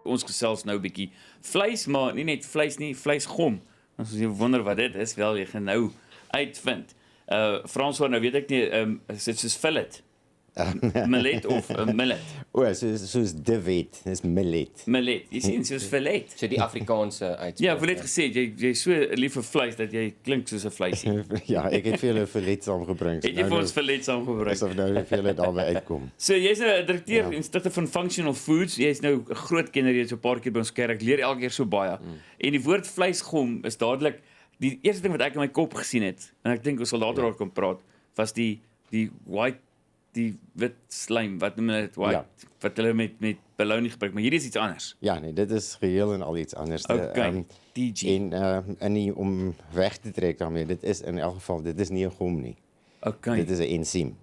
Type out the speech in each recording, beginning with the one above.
Ons gesels nou 'n bietjie vleis, maar nie net vleis nie, vleisgom. As jy wonder wat dit is, wel jy gaan nou uitvind. Francois, nou weet ek nie, is dit soos Fillet? Mellett of Mellett? Soos de wet, dis Mellett. Mellett, jy sien, soos Fillet. So die Afrikaanse uitspraak. Ja, ek het net gesê, jy is so lief vir vleis, dat jy klink soos 'n vleisie. Ja, ek het vir julle Fillet saamgebring. Het jy vir ons Fillet saamgebring? Asof nou vir julle daarby uitkom. So jy's nou 'n direkteur en stigter van Functional Foods. Jy's nou 'n groot kenner, jy's so 'n paar keer by ons kerk. Ek leer elke keer so baie. En die woord vleisgom is dadelik die eerste ding wat ek in my kop gesien het. En ek dink ons sal later oor kan praat, was die wit slaim, wat noem hulle dit, wat hulle met belouning gebruik, maar hierdie is iets anders. Ja, nee, dit is geheel en al iets anders. Okay, DG. En nie om weg te trek daarmee, dit is in elk geval, dit is nie 'n gom nie. Okay. Dit is 'n ensiem.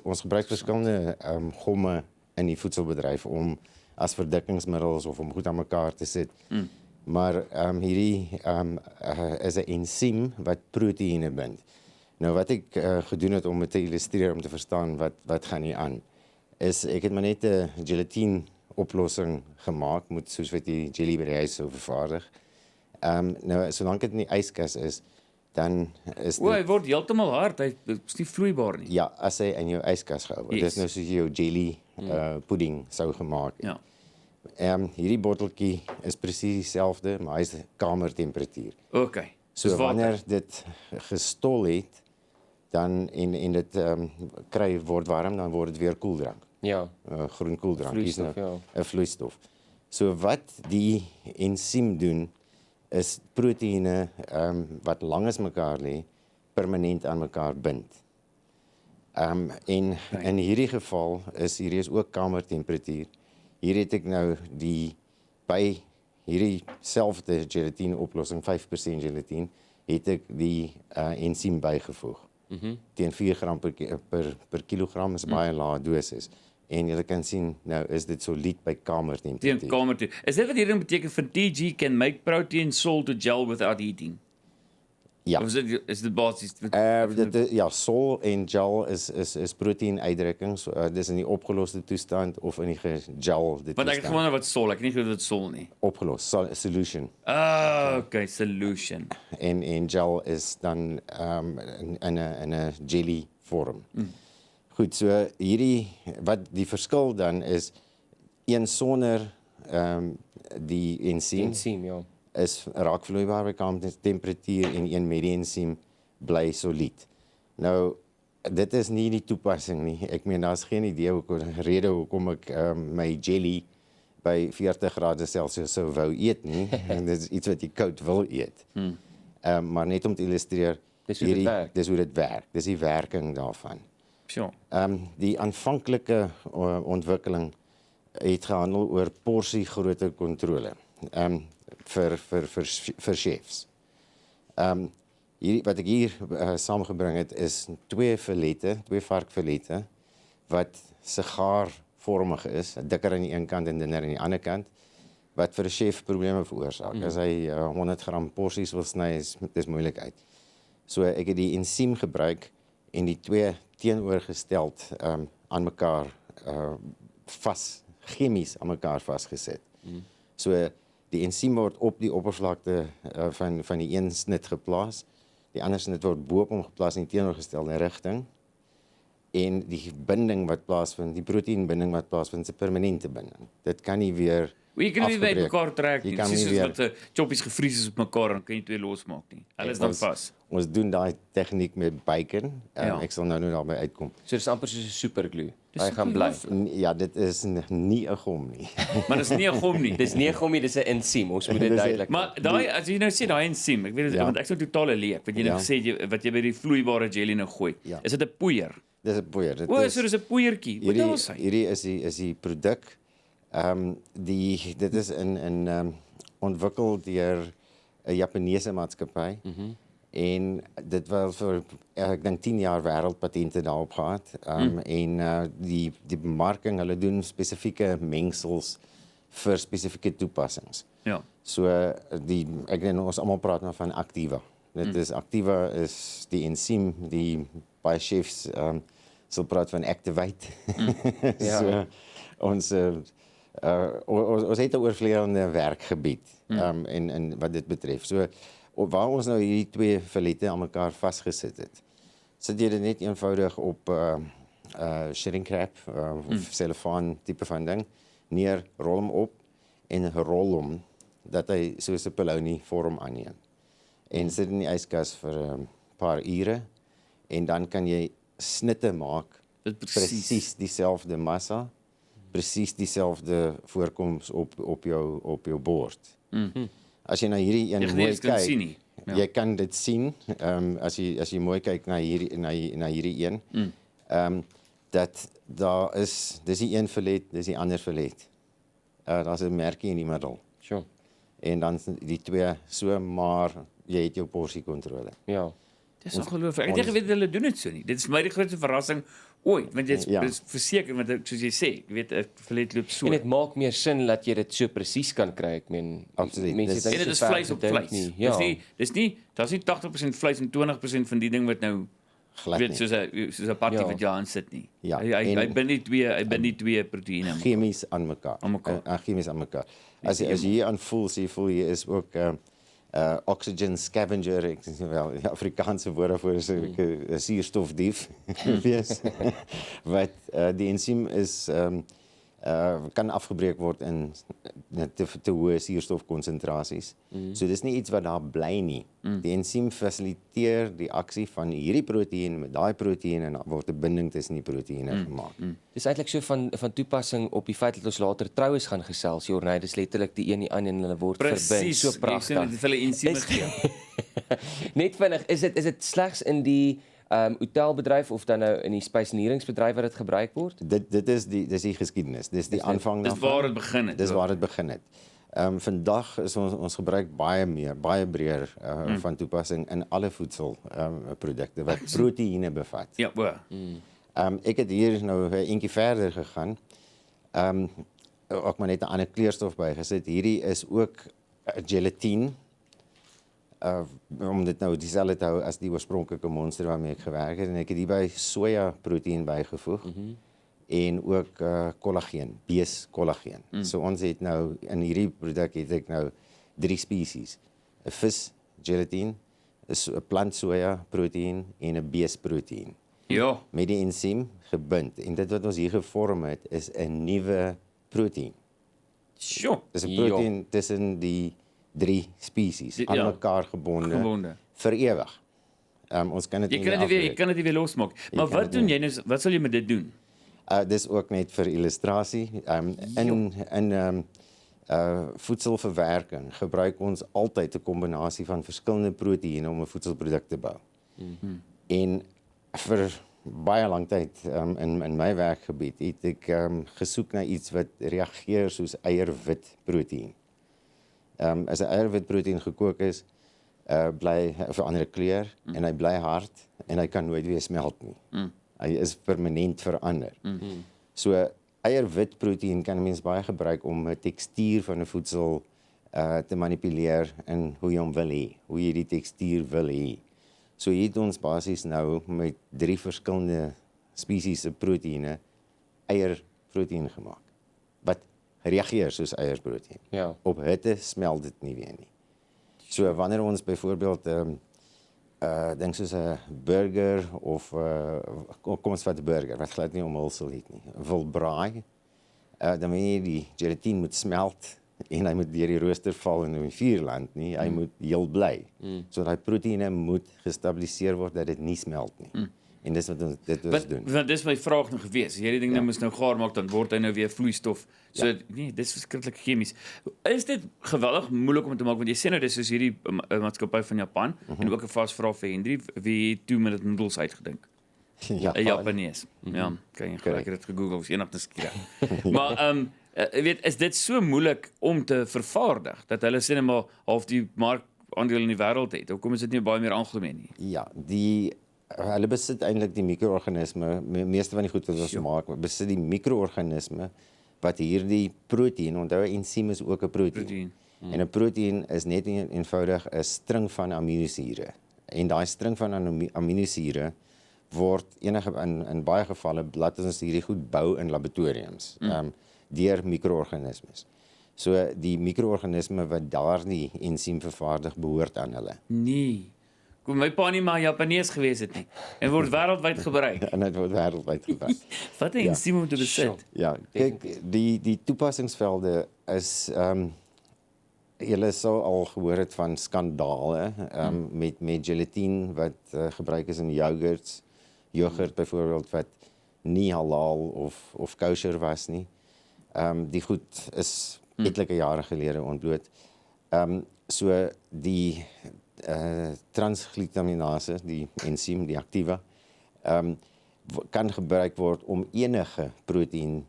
Ons gebruik verskillende gomme in die voedselbedryf om as verdikkingsmiddels of om goed aan mekaar te sit. Maar hierdie is 'n ensiem wat proteïene bind. Nou wat ek gedoen het om het te illustreer, om te verstaan wat gaan hier aan, is ek het maar net 'n gelatine oplossing gemaak, met soos wat die jelly by die huis sou vervaardig. Nou, solank dit in die yskas is, dan is dit... Hy word heeltemal hard, hy is nie vloeibaar nie. Ja, as hy in jou yskas gehou word. Dit is nou soos jy jou jelly pudding sou gemaak het. Ja. Hierdie botteltjie is presies dieselfde, maar hy is kamertemperatuur. Okay. So wanneer dit gestol het, dan en dit word warm, dan word dit weer koeldrank. Ja. Groen koeldrank. Vloeistof, ja. 'n vloeistof. So wat die ensiem doen, is proteïene wat lang as mekaar lê, permanent aan mekaar bind. En in hierdie geval hierdie is ook kamertemperatuur. Hier het ek nou by hierdie selfde gelatine oplossing, 5% gelatine, het ek die ensiem bygevoeg. Teen 4 gram per kilogram is baie lae dosis. En jy kan sien, nou is dit solied by kamertemperatuur. Teen kamertemperatuur. Is dit wat hierin beteken vir TG can make protein salt to gel without heating? Ja. Of is dit basies... Ja, sol en gel is proteïnuitdrukking. So, dis in die opgeloste toestand of in die gegelde toestand. Want ek het gewonder wat sol, ek het nie geweet wat sol nie. Opgelos, solution. Okay, solution. En gel is dan in 'n jelly vorm. Goed, so wat die verskil dan is, een sonder die ensiem, ja. is raak vloeibaar by kamertemperatuur en een met die ensiem bly solied. Nou, dit is nie die toepassing nie. Ek meen, daar is geen rede hoekom ek my jelly by 40 grade Celsius sou wou eet nie. En dit is iets wat jy koud wil eet. Maar net om te illustreer, dis hoe dit werk. Dis die werking daarvan. Sure. Die aanvanklike ontwikkeling het gehandel oor porsie grootte kontrole. Vir chefs. Wat ek hier saamgebring het, is twee varkfilette, wat sigaarvormig is, dikker aan die een kant en dunner aan die ander kant, wat vir 'n chef probleme veroorsaak. As hy 100 gram porsies wil sny, is moeilikheid. So ek het die ensiem gebruik en die twee teenoorgesteld aan mekaar chemies aan mekaar vasgeset. So die ensiem word op die oppervlakte van die een snit geplaas, die ander snit word bo op hom geplaas in die teenoorgestelde rigting, en die binding wat plaasvind, die proteïnbinding wat plaasvind, is 'n permanente binding. Dit kan nie weer jy kan nie by mekaar trek nie. Jy kan Dis nie soos weer wat choppies gevries is op mekaar, dan kan jy twee losmaak nie. Hulle is dan vas. Ons doen daai tegniek met bacon. Ja. Ek sal nou daarby uitkom. So dis amper soos 'n superglue. Hy gaan bly. Ja, dit is nie 'n gom nie. Maar dis nie 'n gom nie. Dis nie 'n gom nie, dis 'n ensiem. Ons moet dit duidelik. Maar daai, as jy nou sê daai ensiem, ek weet dit, want ek sou totale leek, wat jy nou gesê het wat jy by die vloeibare jelly nou gooi. Is dit 'n poeier? Dis 'n poeier. So dis 'n poeiertjie. Wat dan is hy? Hierdie is die produk. Dit is ontwikkel deur 'n Japaneese maatskappy. En dit was vir ek dink 10 jaar wêreldpatente daarop gehad. En die bemarking, hulle doen spesifieke mengsels vir spesifieke toepassings. Ja. So ek dink ons almal praat nou van Activa. Dit is Activa is die ensiem, die baie chefs sal praat van Activate. Ja. So ons Ons het 'n oorvleerende werkgebied en wat dit betref. So waar ons nou hierdie twee verlette aan mekaar vasgesit het, sit jy dit net eenvoudig op shrink wrap of selofaan tipe van ding neer, rol hom op en rol hom dat hy soos 'n polony vorm aanneem. En sit in die yskas vir 'n paar ure en dan kan jy snitte maak, presies dieselfde massa, presies dieselfde voorkoms op jou bord. As jy na hierdie een mooi kyk, jy kan dit sien, as jy mooi kyk na hierdie een, dat daar is, dis die een verlet, dis die ander verlet. Daar's 'n merkie in die middel. Sure. En dan die twee so, maar jy het jou porsiekontrole. Ja. Dis ongelooflik. Ek het nie geweet hulle doen dit so nie. Dit is my die grootste verrassing ooit, want dit is verseker, want soos jy sê, jy weet, 'n verlet loop so. En dit maak meer sin dat jy dit so presies kan kry. Ek meen, absoluut. Mense En dit is vleis op vleis. Ja. Dis nie 80% vleis en 20% van die ding wat nou weet soos 'n party wat jy aan sit nie. Ja. Hy bind nie twee proteïene chemies aan mekaar. Chemies aan mekaar. As jy hier aan voel jy is ook oxygen scavenger, ek sê wel, die Afrikaanse woord daarvoor is 'n suurstofdief wees. Wat die ensiem is kan afgebreek word in te hoë suurstofkonsentrasies. So dis nie iets wat daar bly nie. Die ensiem fasiliteer die aksie van hierdie proteïen met daai proteïen en dan word 'n binding tussen die proteïene gemaak. Dis eintlik so van toepassing op die feit dat ons later troues gaan gesels, Jorney, dis letterlik die een die ander en hulle word verbind. So pragtig. Presies, dit hulle ensieme gee. Net vinnig, is dit slegs in die hotelbedryf of dan nou in die spyseneringsbedryf wat dit gebruik word? Dit is die geskiedenis. Dis die aanvang daarvan. Dis waar dit begin het. Dis waar dit begin het. Vandag is ons gebruik baie breër van toepassing in alle voedselprodukte wat proteïene bevat. Ja, bo. Ek het hier nou 'n entjie verder gegaan. Ook maar net 'n ander kleurstof bygesit. Hierdie is ook gelatine. Om dit nou dieselfde te hou as die oorspronklike monster waarmee ek gewerk het en ek het hierby soja proteïen bygevoeg en ook kollageen, beeskollageen. So ons het nou in hierdie produk het ek nou 3 spesies: 'n vis gelatine, 'n plant soja proteïen en 'n beesproteïen. Ja. Met die ensiem gebind en dit wat ons hier gevorm het is 'n nuwe proteïen. Sjoe. Dis 'n proteïen tussen die 3 spesies aan mekaar gebonde. Vir ewig. Ons kan dit jy kan dit weer losmaak. Maar wat doen jy nou? Wat sal jy met dit doen? Dis ook net vir illustrasie. In voedselverwerking gebruik ons altyd 'n kombinasie van verskillende proteïene om 'n voedselproduk te bou. En vir baie lang tyd in my werkgebied het ek gesoek na iets wat reageer soos eiwit proteïen. As 'n eiwit proteïen gekook is, bly verander kleur en hy bly hard en hy kan nooit weer smelt nie. Hy is permanent verander. So eiwit proteïen kan 'n mens baie gebruik om 'n tekstuur van 'n voedsel te manipuleer in hoe jy hom wil hê, hoe jy die tekstuur wil hê. So hier het ons basies nou met 3 verskillende spesies proteïene eierproteïen gemaak. Wat reageer soos eierproteïen. Ja. Op hitte smelt dit nie weer nie. So wanneer ons byvoorbeeld dink soos 'n burger of kom ons vat 'n burger wat glad nie omhulsel het nie. Wil braai, dan moet jy die gelatine moet smelt en hy moet deur die rooster val in 'n vuurland nie. Hy moet heel bly. So daai proteïene moet gestabiliseer word dat dit nie smelt nie. En dis wat ons doen. Want dis my vraag nog gewees. As jy die ding nou moet nou gaar maak, dan word hy nou weer vloeistof. So nee, dis verskriklik chemies. Is dit geweldig moeilik om te maak want jy sê nou dis soos hierdie maatskappy van Japan en ook 'n vasvra vir Henry wie toe met dit noedels uitgedink. Ja, 'n Japanees. Ja, kan jy gelyk dit gegoogel of eendag skieur. Maar jy weet, is dit so moeilik om te vervaardig dat hulle sê net maar half die markandeel in die wêreld het? Hoekom is dit nie baie meer algemeen nie? Ja, hulle besit eintlik die mikroorganisme, meeste van die goed wat ons maak, besit die mikroorganisme wat hierdie proteïen, onthou 'n ensiem is ook 'n proteïen. En 'n proteïen is net eenvoudig 'n string van aminosure. En daai string van aminosure word in baie gevalle laat ons hierdie goed bou in laboratoriums deur mikroorganismes. So die mikroorganisme wat daardie ensiem vervaardig behoort aan hulle. Nee. Kom my pa nie maar Japanees gewees het nie. En word wêreldwyd gebruik. En dit word wêreldwyd gebruik. Wat 'n ensiem om te besit. Ja, kyk, die toepassingsvelde is julle sou al gehoor het van skandale met gelatine wat gebruik is in yoghurt byvoorbeeld wat nie halal of kosher was nie. Die goed is etlike jare gelede ontbloot. So die transglutaminase, die ensiem, die aktiewe, kan gebruik word om enige proteïen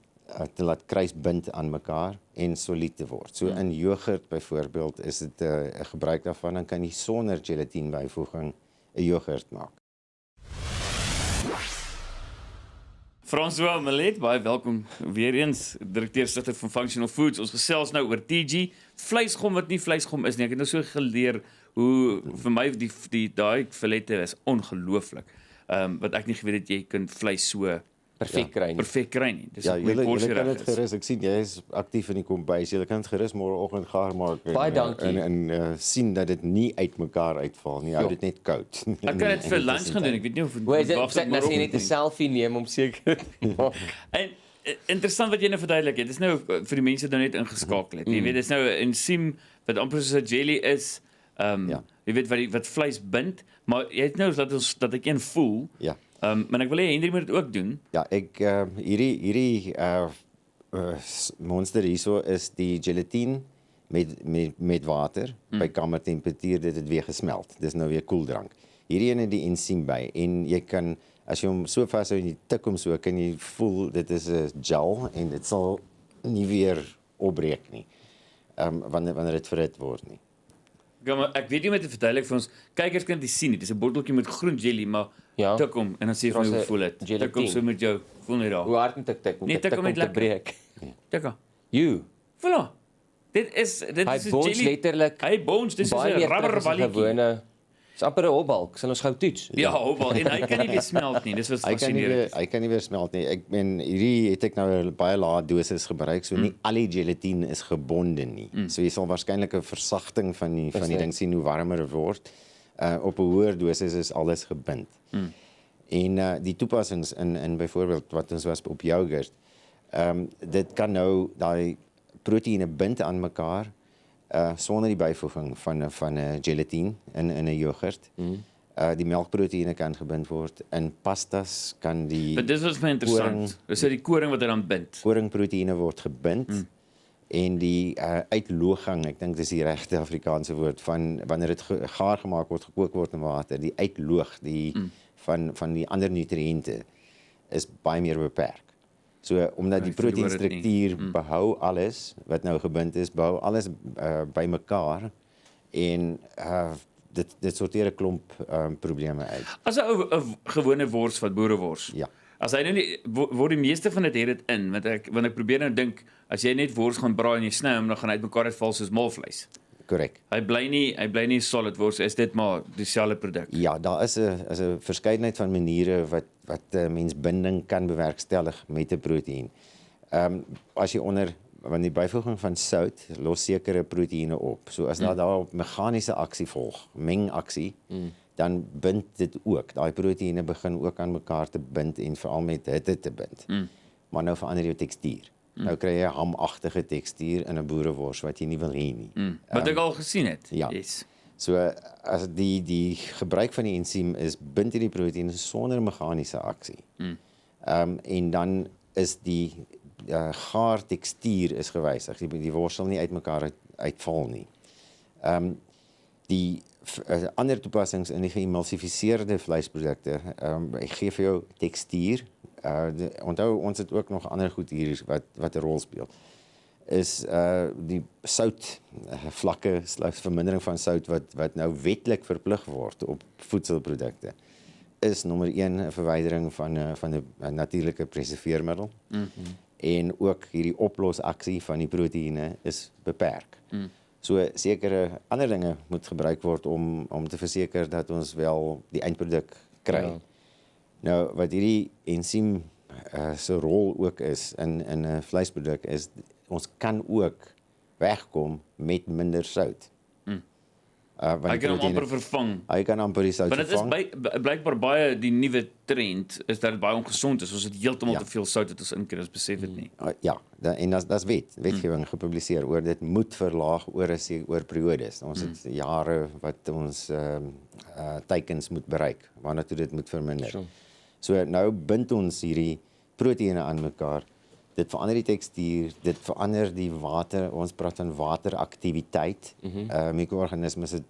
te laat kruisbind aan mekaar en solied te word. So in yoghurt byvoorbeeld is dit 'n gebruik daarvan, dan kan jy sonder gelatine byvoeging 'n yoghurt maak. Francois Mellett, baie welkom weer eens, direkteur-stigter van Functional Foods. Ons gesels nou oor TG, vleisgom wat nie vleisgom is nie. Ek het nou so geleer hoe vir my daai filette is ongelooflik. Wat ek nie geweet het jy kan vleis so perfek kry nie. Dis 'n goeie porsie Julle kan dit reg. gerus, ek sien jy is aktief in die kombuis. Julle kan dit gerus môreoggend gaar maak Baie dankie. en sien dat dit nie uitmekaar uitval nie. Hou dit net koud. Ek kan dit vir lunch gaan doen. Ek weet nie of Hoe is dit? As jy net 'n selfie neem om seker te maak. En interessant wat jy nou verduidelik het. Dis nou vir die mense wat nou net ingeskakel het. Jy weet, dis nou 'n ensiem wat amper soos 'n jelly is. Jy weet wat vleis bind, maar jy het nou dat ek een voel. Ja. Maar ek wil hê Hendrik moet dit ook doen. Ja, ek hierdie monster hierso is die gelatine met water by kamertemperatuur dit weer gesmelt. Dis nou weer koeldrank. Hierdie ene die ensiem by en jy kan as jy hom so vashou en jy tik hom so kan jy voel dit is 'n gel en dit sal nie weer opbreek nie. Wanneer dit verhit word nie. Ek weet nie met te verduidelik vir ons kykers kan dit sien nie. Dis 'n botteltjie met groen jelly, maar tik hom en dan sê jy vir my hoe voel dit. Tik hom so met jou voel net daar. Hoe hard moet ek tik? Nee, tik hom net lekker breek. Tik hom. You. Voilà. Dit is 'n jelly. Letterlik. Hy bounce, dis 'n rubberballetjie. Gewone. Dis amper 'n hopbalk. Sal ons gou toets. Ja, hopbal en hy kan nie weer smelt nie. Dis wat fascinerend. Hy kan nie weer smelt nie. Ek meen hierdie het ek nou baie lae dosis gebruik, so nie al die gelatine is gebonde nie. So jy sal waarskynlik 'n versagting van die ding sien hoe warmer dit word. Op 'n hoër dosis is alles gebind. En die toepassings in byvoorbeeld wat ons was op yoghurt, dit kan nou daai proteïene bind aan mekaar sonder die byvoeging van 'n gelatine in 'n yoghurt. Die melkproteïene kan gebind word. In pastas kan die Maar dis wat vir my interessant. Dis die koring wat hy dan bind. Koringproteïene word gebind. En die uitlogang, ek dink dis die regte Afrikaanse woord van wanneer dit gaar gemaak word, gekook word in water, die uitloog van die ander nutriënte is baie meer beperk. So omdat die proteïnstruktuur behou alles wat nou gebind is, behou alles by mekaar en dit sorteer 'n klomp probleme uit. As 'n gewone wors wat boerewors. Ja. As hy nou nie word die meeste van dit het dit in, want ek probeer nou dink as jy net wors gaan braai en jy sny hom dan gaan hy uitmekaar uitval soos molvleis. Korrek. Hy bly nie solid wors, is dit maar dieselfde produk. Ja, daar is 'n verskeidenheid van maniere wat mens binding kan bewerkstellig met 'n proteïen. As jy want die byvoeging van sout los sekere proteïene op. So as daar meganiese aksie volg, mengaksie, dan bind dit ook. Daai proteïene begin ook aan mekaar te bind en veral met hitte te bind. Maar nou verander jou tekstuur. Nou kry jy 'n hamagtige tekstuur in 'n boerewors wat jy nie wil hê nie. Wat ek al gesien het. Ja. Yes. So as die gebruik van die ensiem is bind die proteïene sonder meganiese aksie. En dan is die gaar tekstuur is gewysig. Die wors sal nie uitmekaar uitval nie. Die ander toepassings in die geëmulsifiseerde vleisprodukte, ek gee vir jou tekstuur. Onthou ons het ook nog ander goed hier wat 'n rol speel. Is die sout vlakke, vermindering van sout wat nou wetlik verplig word op voedselprodukte. Is nommer 1 'n verwydering van 'n natuurlike preserveermiddel. En ook hierdie oplosaksie van die proteïene is beperk. So sekere ander dinge moet gebruik word om te verseker dat ons wel die eindproduk kry. Nou, wat hierdie ensiem se rol ook is in 'n vleisproduk is, ons kan ook wegkom met minder sout. Hy kan hom amper vervang. Hy kan amper die sout Maar dit is vervang. blykbaar baie die nuwe trend, is dat dit baie ongesond is. Ons het heeltemal te veel sout wat ons inkry, ons besef dit nie. Ja, en dis wetgewing gepubliseer oor dit moet verlaag oor periodes. Ons het jare wat ons teikens moet bereik, waarna toe dit moet verminder. Sure. So nou bind ons hierdie proteïene aan mekaar. Dit verander die tekstuur, dit verander die water, ons praat van wateraktiwiteit. Mikroorganismes het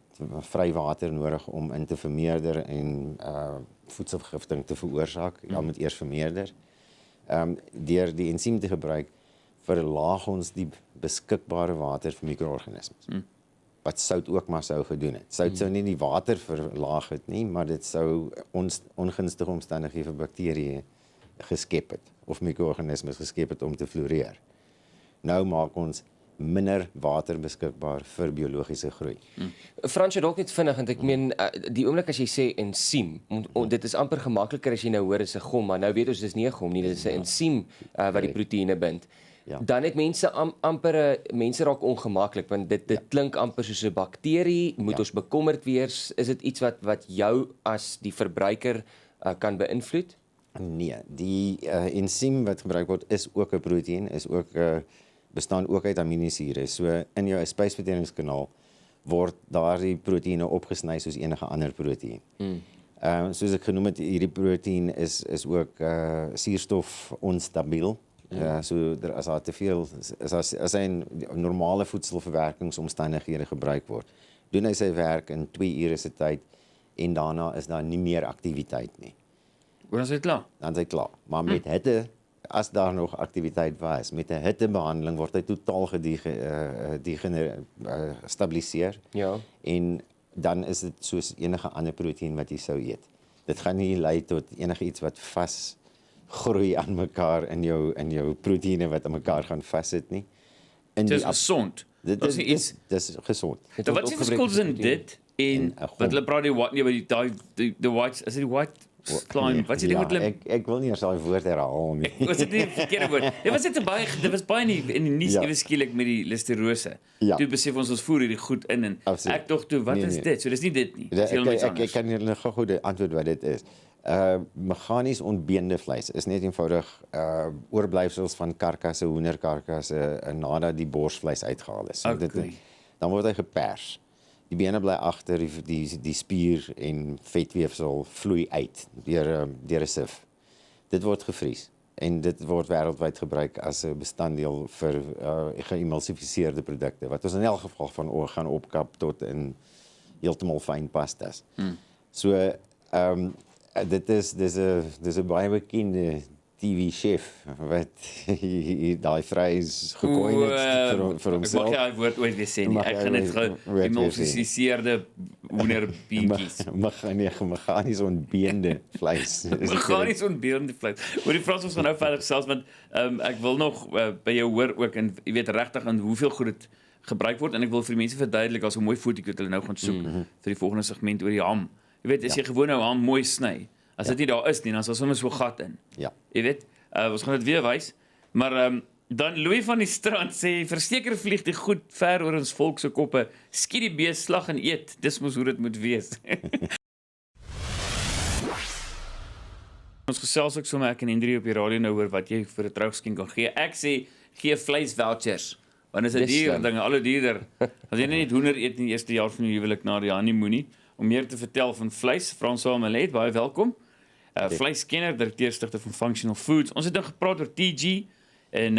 vry water nodig om in te vermeerder en voedselvergiftiging te veroorsaak. Ja, moet eers vermeerder. Deur die ensiem te gebruik, verlaag ons die beskikbare water vir mikroorganismes. Wat sout ook maar sou gedoen het. Sout sou nie die water verlaag het nie, maar dit sou ons ongunstige omstandighede vir bakterieë geskep het, of mikroorganismes geskep het om te floreer. Nou maak ons minder water beskikbaar vir biologiese groei. Fransjo, dalk net vinnig, want ek meen, die oomblik as jy sê ensiem, dit is amper gemakliker as jy nou hoor is 'n gom, maar nou weet ons dis nie 'n gom nie, dit is 'n ensiem wat die proteïene bind. Ja. Dan het mense mense raak ongemaklik, want dit klink amper soos 'n bakterie, moet ons bekommerd wees, is dit iets wat jou as die verbruiker kan beïnvloed? Nee, die ensiem wat gebruik word is ook 'n proteïen, bestaan ook uit aminosure. So in jou spysverteringskanaal word daardie proteïene opgesny soos enige ander proteïen. Soos ek genoem het, hierdie proteïen is ook suurstof onstabiel. So as daar te veel, as hy in normale voedselverwerkingsomstandighede gebruik word, doen hy sy werk in 2 ure se tyd en daarna is daar nie meer aktiwiteit nie. Dan is dit klaar. Dan is hy klaar. Maar met hitte, as daar nog aktiwiteit was, met 'n hittebehandeling word hy totaal gestabiliseer. Ja. En dan is dit soos enige ander proteïen wat jy sou eet. Dit gaan nie lei tot enige iets wat vas groei aan mekaar in jou proteïene wat aan mekaar gaan vassit nie. Dit is gesond. Dit is gesond. Wat is die verskil tussen dit en wat hulle praat die white, is dit die white slime? Wat is die ding met hulle? Ek wil nie eers daai woord herhaal nie. Was dit nie 'n verkeerde woord? Dit was baie in die nuus ewe skielik met die listerose. Toe besef ons voer hierdie goed in en ek dog toe, wat is dit? So dis nie dit nie. Dis heeltemal iets anders. Ek kan julle gou die antwoord wat dit is. Meganies ontbeende vleis is net eenvoudig oorblyfsels van karkasse, hoenderkarkasse nadat die borsvleis uitgehaal is. So dan word hy gepers. Die bene bly agter, die spier en vetweefsel vloei uit deur 'n sif. Dit word gevries en dit word wêreldwyd gebruik as 'n bestanddeel vir geëmulsifiseerde produkte wat ons in elk geval van gaan opkap tot in heeltemal fyn pastas. So dis 'n baie bekende TV-chef wat daai vleis gekoin het vir homself. Mag jy daai woord ooit weer sê nie. Ek gaan dit geëmulsifiseerde hoenderbeentjies. Meganies ontbeende vleis. Meganies ontbeende vleis. Oor die Frans ons gaan nou verder gesels want ek wil nog by jou hoor ook en jy weet regtig aan hoeveel goed dit gebruik word en ek wil vir die mense verduidelik as 'n mooi fotootjie wat hulle nou gaan soek vir die volgende segment oor die ham. Jy weet as jy gewoon nou ham mooi sny, as dit nie daar is nie, dan sal sommer so 'n gat in. Ja. Jy weet, ons gaan dit weer wys, maar dan Louis van die Strand sê verseker vlieg die goed ver oor ons volk se koppe. Skiet die bees slag en eet. Dis mos hoe dit moet wees. Ons gesels ook sommer ek en Hendrie op die radio nou oor wat jy vir 'n trougeskenk kan gee. Ek sê gee vleisvouchers. Want is 'n duur ding, al hoe duurder. As jy net hoender eet in die eerste jaar van jou huwelik na die honeymoon nie, om meer te vertel van vleis, Francois Mellett, baie welkom. Vleiskenner, direkteur-stigter van Functional Foods. Ons het nou gepraat oor TG en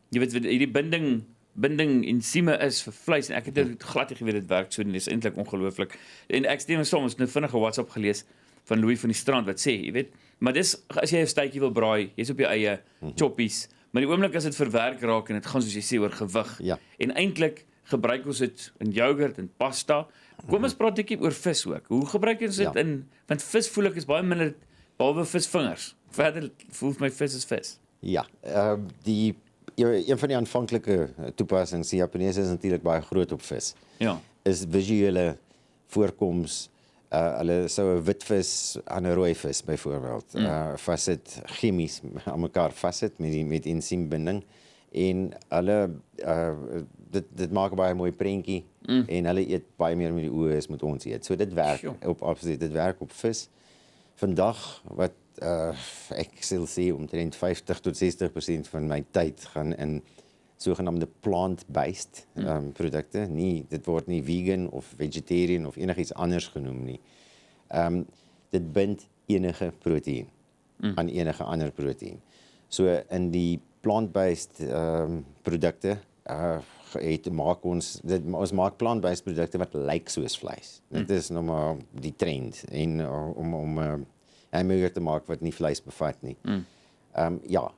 jy weet hierdie binding ensieme is vir vleis en ek het glad nie geweet dit werk so nie. Dis eintlik ongelooflik. En ek stem soms nou vinnig 'n WhatsApp gelees van Louis van die Strand wat sê, jy weet, maar dis as jy 'n steekie wil braai, jy's op jou eie choppies, maar die oomblik as dit verwerk raak en dit gaan soos jy sê oor gewig. Ja. En eintlik gebruik ons dit in yoghurt en pasta. Kom ons praat 'n bietjie oor vis ook. Hoe gebruik ons dit in want vis voel ek is baie minder behalwe visvingers. Verder voel my vis is vis. Ja, een van die aanvanklike toepassings, die Japaneese is natuurlik baie groot op vis. Ja. Is visuele voorkoms Hulle sou 'n witvis aan 'n rooi vis byvoorbeeld vassit chemies aan mekaar vassit met ensiembinding en hulle dit maak 'n baie mooi prentjie en hulle eet baie meer met die oë as met ons eet. So dit werk dit werk op vis. Vandag wat ek sal sê omtrent 50 tot 60% van my tyd gaan in sogenaamde plant-based produkte. Dit word nie vegan of vegetarian of enigiets anders genoem nie. Dit bind enige proteïen aan enige ander proteïen. So in die plant-based produkte ons maak plant-based produkte wat lyk soos vleis. Dit is nou maar die trend en om hamburger te maak wat nie vleis bevat nie. Ja,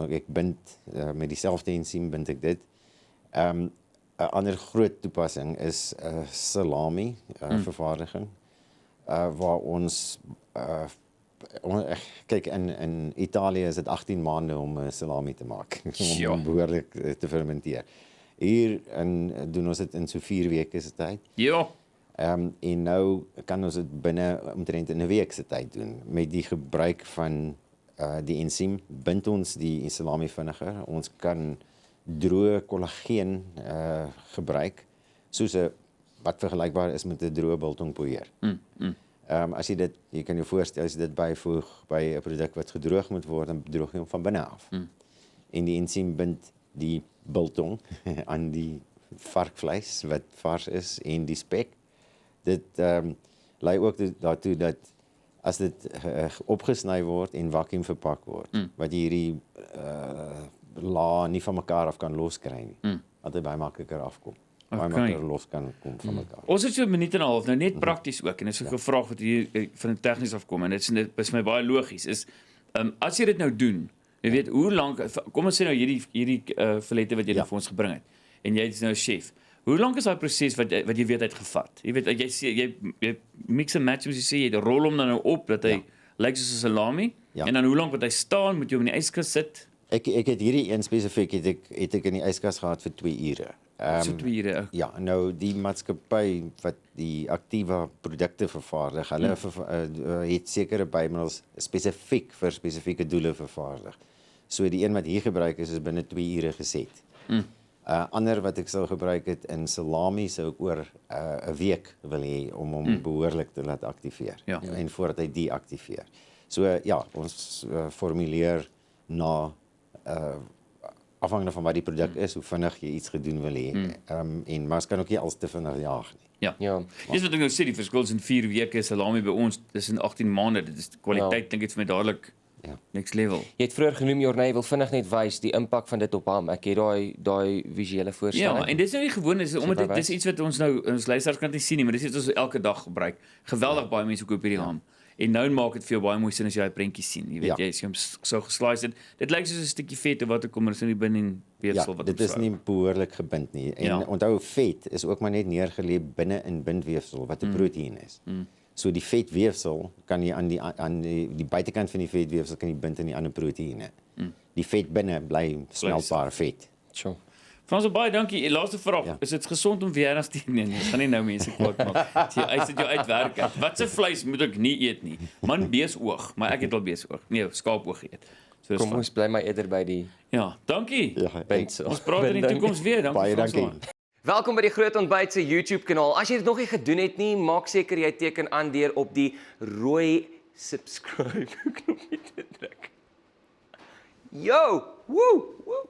ek bind met dieselfde ensiem bind ek dit. 'n ander groot toepassing is salami vervaardiging waar ons kyk in Italië is dit 18 maande om 'n salami te maak om behoorlik te fermenteer. Hier doen ons dit in so 4 weke se tyd. Ja. En nou kan ons dit binne omtrent in 'n week se tyd doen met die gebruik van die ensiem bind ons die salami vinniger. Ons kan droë kollageen gebruik soos wat vergelykbaar is met 'n droë biltongpoeier. As jy kan jou voorstel as jy dit byvoeg by 'n produk wat gedroog moet word, dan droog jy hom van binne af. En die ensiem bind die biltong aan die varkvleis wat vars is en die spek. Dit lei ook daartoe dat as dit opgesny word en vakuum verpak word, wat jy hierdie la nie van mekaar af kan loskry nie. Dat dit baie makliker afkom. Baie makliker los kan kom van mekaar. Ons het so 'n minuut en 'n half, nou net prakties ook, en dit is ook 'n vraag wat hier van 'n tegnies afkom, en dit is my baie logies, is, as jy dit nou doen, jy weet, hoe lank, kom ons sê nou hierdie filette wat jy vir ons gebring het, en jy is nou 'n chef, hoe lank is daai proses wat jy weet uitgevat? Jy weet, jy mix and match, soos jy sê, jy rol hom dan nou op, dat hy lyk soos 'n salami, en dan hoe lank wat hy staan, moet jy hom in die yskas sit? Ek het hierdie een spesifiek het ek in die yskas gehad vir 2 ure. So 2 ure. Ja, nou die maatskappy wat die aktiewe produkte vervaardig, hulle het sekere bymiddeels spesifiek vir spesifieke doele vervaardig. So die een wat hier gebruik is binne 2 ure geset. Ander wat ek sou gebruik het in salami sou ek oor 'n week wil hê om hom behoorlik te laat aktiveer en voordat hy deaktiveer. So ja, ons formuleer na afhangende van wat die produk is, hoe vinnig jy iets gedoen wil hê. En maar ons kan ook nie als te vinnig jaag nie. Ja. Dis wat ek nou sê, die verskil is in 4 weke, salami by ons, dis in 18 maande. Dit is kwaliteit, dink ek vir my dadelik next level. Jy het vroeër genoem, Junuarie, wil vinnig net wys die impak van dit op hom. Ek het daai visuele voorstelling. Ja, en dit is nou nie gewoon, omdat dit is iets wat ons nou, ons luisteraars kan nie sien nie, maar dis iets wat ons elke dag gebruik. Geweldig baie mense koop hierdie ham. En nou maak dit vir jou baie mooi sin as jy daai prentjies sien. Jy weet, jy hom so geslice het. Dit lyk soos 'n stukkie vet of wat ook al, is nie binne in weefsel wat dit is nie behoorlik gebind nie. En onthou, vet is ook maar net neergelê binne in bindweefsel wat 'n proteïen is. So die vetweefsel kan jy aan die buitekant van die vetweefsel kan jy bind aan die ander proteïene. Die vet binne bly smeltbare vet. Sure. Frans, baie dankie. Laaste vraag. Is dit gesond om veganas te eet? Nee, ons gaan nie nou mense kwaad maak. Jy sit jou uitwerk. Wat se vleis moet ek nie eet nie? Man, beesoog, maar ek het al beesoog. Nee, skaapoog geëet. So kom ons bly maar eerder by die dankie. Ons praat in die toekoms weer. Dankie. Baie dankie. Welkom by die Groot Ontbyt se YouTube kanaal. As jy dit nog nie gedoen het nie, maak seker jy teken aan deur op die rooi subscribe knoppie te druk. Yo, woe.